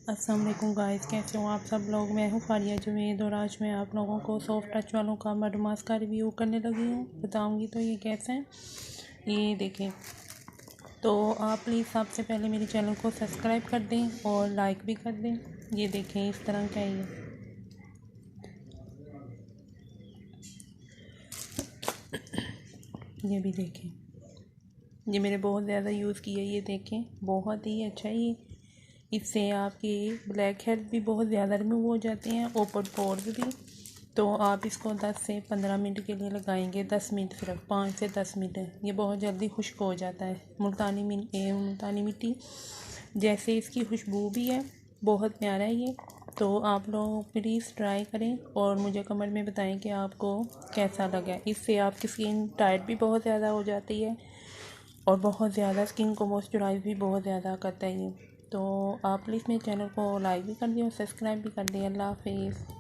अस्सलाम वालेकुम गाइस, कैसे हो आप सब लोग। मैं हूँ फारिया जुवेद और आज मैं आप लोगों को सॉफ्ट टच वालों का मड मास्क का रिव्यू करने लगी हूँ। बताऊँगी तो ये कैसे हैं, ये देखें। तो आप प्लीज़ सबसे पहले मेरे चैनल को सब्सक्राइब कर दें और लाइक भी कर दें। ये देखें इस तरह का ये भी देखें। ये मेरे बहुत ज़्यादा यूज़ किया, ये देखें बहुत ही अच्छा है। ये इससे आपके ब्लैक हेड भी बहुत ज़्यादा रिमूव हो जाते हैं, ओपन पोर्स भी। तो आप इसको 10 से 15 मिनट के लिए लगाएंगे, 10 मिनट, सिर्फ 5 से 10 मिनट। ये बहुत जल्दी खुश्क हो जाता है। मुल्तानी मिट्टी जैसे इसकी खुशबू भी है, बहुत प्यारा है ये। तो आप लोग प्लीज़ ट्राई करें और मुझे कमेंट में बताएं कि आपको कैसा लगा। इससे आपकी स्किन टाइट भी बहुत ज़्यादा हो जाती है और बहुत ज़्यादा स्किन को मॉइस्चराइज भी बहुत ज़्यादा करता है ये। तो आप प्लीज़ मेरे चैनल को लाइक भी कर दें और सब्सक्राइब भी कर दें। अल्लाह हाफिज़।